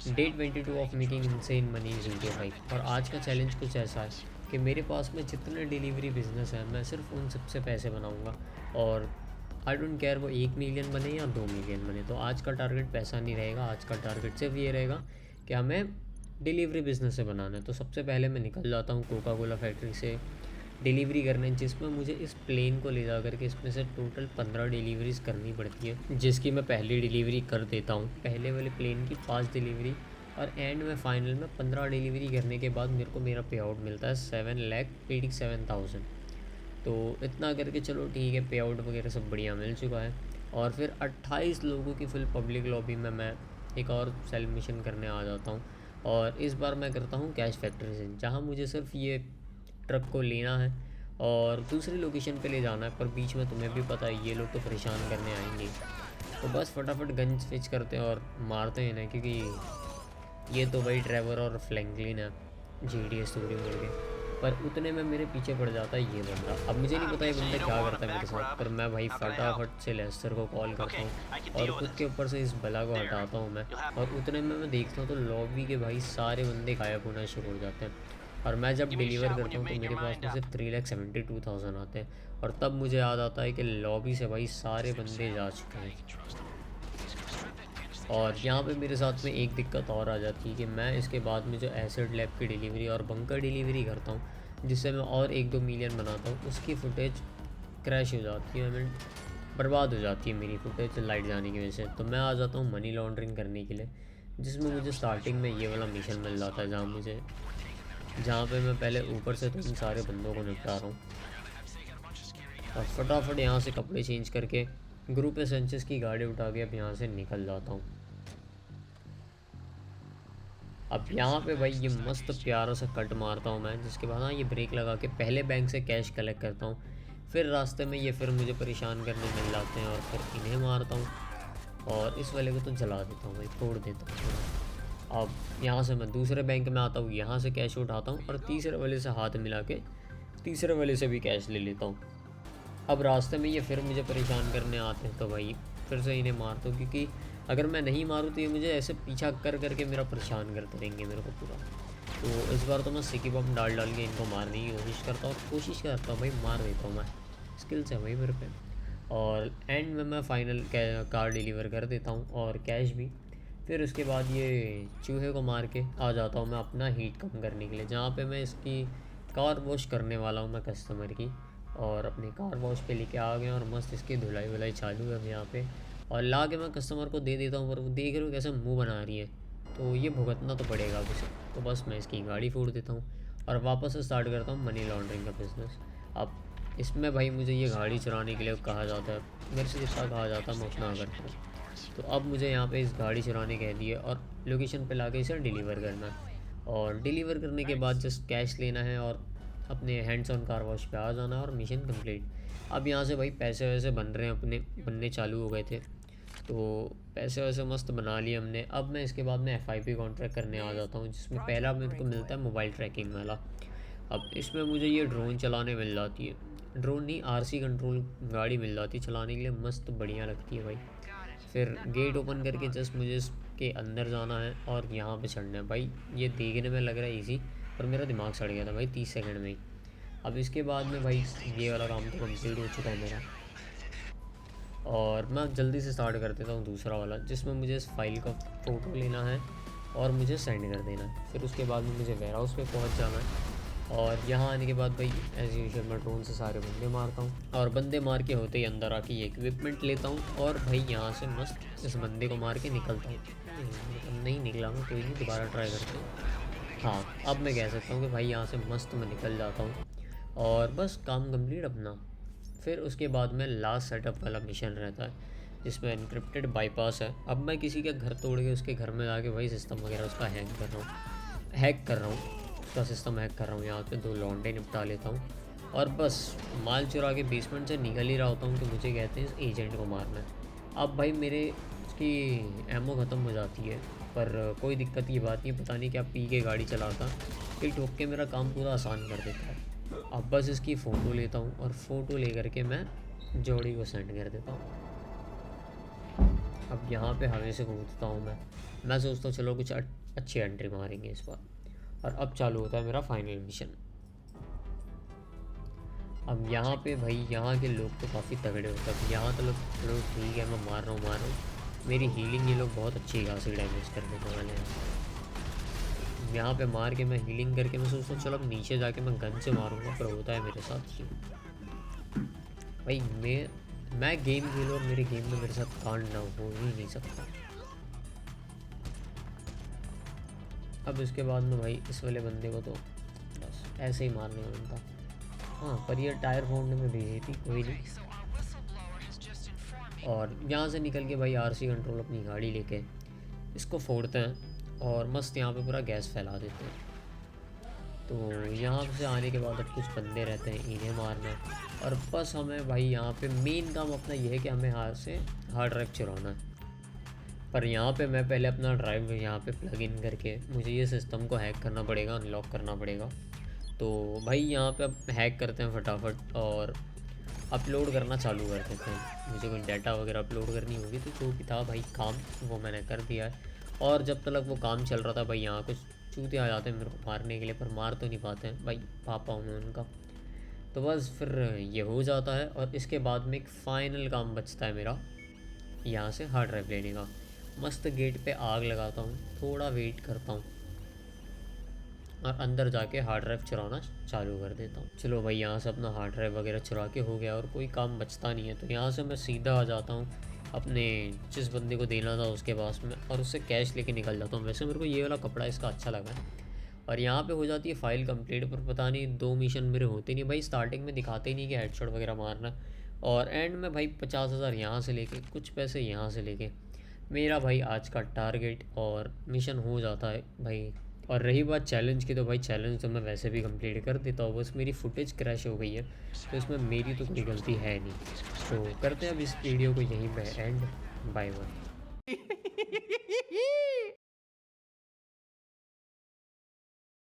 Day 22 of making insane money in GTA 5। और आज का चैलेंज कुछ ऐसा है कि मेरे पास में जितने डिलीवरी बिजनेस है मैं सिर्फ उन सबसे पैसे बनाऊंगा। और आई डोंट केयर वो 1 मिलियन बने या 2 मिलियन बने। तो आज का टारगेट पैसा नहीं रहेगा, आज का टारगेट सिर्फ ये रहेगा कि हमें डिलीवरी बिजनेस से बनाना है। तो सबसे पहले मैं निकल जाता हूँ कोका कोला फैक्ट्री से डिलीवरी करने, जिसमें मुझे इस प्लेन को ले जा करके इसमें से टोटल 15 डिलीवरीज़ करनी पड़ती है, जिसकी मैं पहली डिलीवरी कर देता हूँ, पहले वाले प्लेन की 5 डिलीवरी। और एंड में फाइनल में 15 डिलीवरी करने के बाद मेरे को मेरा पे आउट मिलता है 7,87,000। तो इतना करके चलो ठीक है, पे आउट वगैरह सब बढ़िया मिल चुका है। और फिर 28 लोगों की फुल पब्लिक लॉबी में मैं एक और सेल मिशन करने आ जाता हूँ। और इस बार मैं करता हूँ कैश फैक्ट्री से, जहाँ मुझे सिर्फ ये ट्रक को लेना है और दूसरी लोकेशन पे ले जाना है। पर बीच में तुम्हें भी पता है ये लोग तो परेशान करने आएंगे। तो बस फटाफट गन स्विच करते हैं और मारते हैं इन्हें, क्योंकि ये तो भाई ट्रेवर और फ्रैंकलिन है GTA स्टोरी मोड के। पर उतने में मेरे पीछे पड़ जाता है ये बंदा। अब मुझे नहीं पता ये बंदा क्या करता है मेरे साथ, पर मैं भाई फटाफट से लेस्टर को कॉल करता हूँ और खुद के ऊपर से इस बला को हटाता हूँ मैं। और उतने में मैं देखता हूँ तो लॉबी के भाई सारे बंदे गायब होना शुरू हो जाते हैं। और मैं जब डिलीवर करता हूँ तो मेरे पास में सिर्फ 3,72,000 आते हैं। और तब मुझे याद आता है कि लॉबी से भाई सारे बंदे जा चुके हैं। और यहाँ पे मेरे साथ में एक दिक्कत और आ जाती है कि मैं इसके बाद में जो एसिड लैब की डिलीवरी और बंकर डिलीवरी करता हूँ, जिससे मैं और 1-2 मिलियन बनाता हूँ, उसकी फुटेज क्रैश हो जाती है, मैं बर्बाद हो जाती है मेरी फुटेज लाइट जाने की वजह से। तो मैं आ जाता हूँ मनी लॉन्ड्रिंग करने के लिए, जिसमें मुझे स्टार्टिंग में ये वाला मिशन मिल जाता है, जहाँ पे मैं पहले ऊपर से तो इन सारे बंदों को निपटा रहा हूँ। और फटाफट यहाँ से कपड़े चेंज करके ग्रुप एसेंशियल्स की गाड़ी उठा के अब यहाँ से निकल जाता हूँ। अब यहाँ पे भाई ये मस्त प्यारा सा कट मारता हूँ मैं, जिसके बाद हाँ ये ब्रेक लगा के पहले बैंक से कैश कलेक्ट करता हूँ। फिर रास्ते में ये फिर मुझे परेशान करने मिल जाते हैं और फिर इन्हें मारता हूँ। और इस वाले को तो जला देता हूँ भाई, तोड़ देता हूँ। अब यहाँ से मैं दूसरे बैंक में आता हूँ, यहाँ से कैश उठाता हूँ और तीसरे वाले से हाथ मिला के तीसरे वाले से भी कैश ले लेता हूँ। अब रास्ते में ये फिर मुझे परेशान करने आते हैं तो भाई फिर से इन्हें मारता हूँ, क्योंकि अगर मैं नहीं मारूँ तो ये मुझे ऐसे पीछा कर करके मेरा परेशान करते रहेंगे मेरे को पूरा। तो इस बार तो मैं सिकी बम डाल डाल के इनको मारने की कोशिश करता हूँ भाई, मार देता हूँ मैं, स्किल्स है भाई मेरे पे। और एंड में मैं फ़ाइनल कार डिलीवर कर देता हूँ और कैश भी। फिर उसके बाद ये चूहे को मार के आ जाता हूँ मैं अपना हीट कम करने के लिए, जहाँ पे मैं इसकी कार वॉश करने वाला हूँ मैं कस्टमर की। और अपनी कार वॉश पे लेके आ गए और मस्त इसकी धुलाई वुलाई चालू है यहाँ पे। और ला के मैं कस्टमर को दे देता हूँ, पर वो देख रहे हो कैसे मुंह बना रही है, तो ये भुगतना तो पड़ेगा अब उसे। तो बस मैं इसकी गाड़ी फोड़ देता हूँ और वापस से स्टार्ट करता हूँ मनी लॉन्ड्रिंग का बिज़नेस। अब इसमें भाई मुझे ये गाड़ी चुराने के लिए कहा जाता है, मेरे से जितना कहा जाता है मैं उतना करता हूँ। तो अब मुझे यहाँ पे इस गाड़ी चुराने कह दिए और लोकेशन पे लाके इसे डिलीवर करना है। और डिलीवर करने के बाद जस्ट कैश लेना है और अपने हैंड्स ऑन कार वॉश पे आ जाना है और मिशन कंप्लीट। अब यहाँ से भाई पैसे वैसे बन रहे हैं, अपने बनने चालू हो गए थे, तो पैसे वैसे मस्त बना लिए हमने। अब मैं इसके बाद में FIP कॉन्ट्रैक्ट करने आ जाता हूँ, जिसमें पहला मेरे को मिलता है मोबाइल ट्रैकिंग वाला। अब इसमें मुझे ये ड्रोन चलाने मिल जाती है, ड्रोन नहीं RC कंट्रोल गाड़ी मिल जाती है चलाने के लिए, मस्त बढ़िया लगती है भाई। फिर गेट ओपन करके जस्ट मुझे इसके अंदर जाना है और यहाँ पे चढ़ना है। भाई ये देखने में लग रहा है ईजी, पर मेरा दिमाग सड़ गया था भाई 30 सेकंड में ही। अब इसके बाद में भाई ये वाला काम तो कम्प्लीट हो चुका है मेरा, और मैं जल्दी से स्टार्ट कर देता हूँ दूसरा वाला, जिसमें मुझे इस फाइल का फ़ोटो लेना है और मुझे सेंड कर देना है। फिर उसके बाद में मुझे वेयर हाउस पे पहुँच जाना है। और यहाँ आने के बाद भाई एज यूजुअल मैं ड्रोन से सारे बंदे मारता हूँ और बंदे मार के होते ही अंदर आके ये इक्विपमेंट लेता हूँ और भाई यहाँ से मस्त इस बंदे को मार के निकलता हूँ। नहीं निकला मैं, कोई नहीं, दोबारा ट्राई करता हूँ। हाँ अब मैं कह सकता हूँ कि भाई यहाँ से मस्त मैं निकल जाता हूँ और बस काम कंप्लीट अपना। फिर उसके बाद में लास्ट सेटअप वाला मिशन रहता है, जिसमें इनक्रिप्टेड बाईपास है। अब मैं किसी के घर तोड़ के उसके घर में जाके वही सिस्टम वगैरह उसका हैक कर रहा हूँ उसका सिस्टम हैक कर रहा हूँ। यहाँ पे 2 लौंडे निपटा लेता हूँ और बस माल चुरा के बेसमेंट से निकल ही रहा होता हूँ कि मुझे कहते हैं इस एजेंट को मारना है। अब भाई मेरे उसकी एमओ ख़त्म हो जाती है, पर कोई दिक्कत की बात नहीं, पता नहीं क्या पी के गाड़ी चलाता, फिर ठोक के मेरा काम पूरा आसान कर देता है। अब बस इसकी फ़ोटो लेता हूँ और फ़ोटो ले करके मैं जोड़ी को सेंड कर देता हूँ। अब यहाँ पे हवे से कूदता हूँ मैं सोचता हूँ चलो कुछ अच्छी एंट्री मारेंगे इस बार। और अब चालू होता है मेरा फाइनल मिशन। अब यहाँ पे भाई यहाँ के लोग तो काफ़ी तगड़े होते हैं। अब यहाँ तो लोग चलो ठीक है, मैं मार रहा हूँ मेरी हीलिंग ये लोग बहुत अच्छी खासी डैमेज कर देने वाले हैं। यहाँ पे मार के मैं हीलिंग करके मैं सोचता हूँ चलो अब नीचे जाके मैं गन से मारूंगा, पर होता है मेरे साथ ये भाई मैं गेम खेलूँ और मेरे गेम में मेरे साथ कांड ना हो ही नहीं सकता। अब इसके बाद में भाई इस वाले बंदे को तो बस ऐसे ही मारने का बनता। हाँ पर ये टायर फोड़ने में भी थी, कोई नहीं। और यहाँ से निकल के भाई आरसी कंट्रोल अपनी गाड़ी लेके इसको फोड़ते हैं और मस्त यहाँ पे पूरा गैस फैला देते हैं। तो यहाँ से आने के बाद अब कुछ बंदे रहते हैं, इन्हें मारना है। और बस हमें भाई यहाँ पे मेन काम अपना ये है कि हमें हाथ से हार्ड ड्राइव चुराना है। पर यहाँ पे मैं पहले अपना ड्राइव यहाँ पे प्लग इन करके मुझे ये सिस्टम को हैक करना पड़ेगा, अनलॉक करना पड़ेगा। तो भाई यहाँ पे अब हैक करते हैं फटाफट और अपलोड करना चालू कर देते हैं। मुझे कोई डाटा वगैरह अपलोड करनी होगी तो जो भी था भाई काम वो मैंने कर दिया है। और जब तक वो काम चल रहा था भाई यहाँ कुछ चूते आ जाते हैं मेरे को मारने के लिए, पर मार तो नहीं पाते हैं भाई, पापा हूँ मैं उनका। तो बस फिर ये हो जाता है और इसके बाद में एक फ़ाइनल काम बचता है मेरा, यहाँ से हार्ड ड्राइव लेने का। मस्त गेट पे आग लगाता हूँ, थोड़ा वेट करता हूँ और अंदर जाके हार्ड ड्राइव चुराना चालू कर देता हूँ। चलो भाई यहाँ से अपना हार्ड ड्राइव वगैरह चुरा के हो गया और कोई काम बचता नहीं है। तो यहाँ से मैं सीधा आ जाता हूँ अपने जिस बंदे को देना था उसके पास में और उससे कैश लेके निकल जाता हूँ। वैसे मेरे को ये वाला कपड़ा इसका अच्छा लगा है। और यहाँ पे हो जाती है फ़ाइल कंप्लीट, पर पता नहीं 2 मिशन मेरे होते नहीं भाई। स्टार्टिंग में दिखाते ही नहीं कि हेडशॉट वगैरह मारना, और एंड में भाई 50,000 यहाँ से लेके कुछ पैसे यहाँ से लेके मेरा भाई आज का टारगेट और मिशन हो जाता है भाई। और रही बात चैलेंज की, तो भाई चैलेंज तो मैं वैसे भी कंप्लीट कर देता हूँ, बस मेरी फुटेज क्रैश हो गई है तो इसमें मेरी तो कोई गलती है नहीं। तो करते हैं अब इस वीडियो को यहीं पे एंड। Bye bye.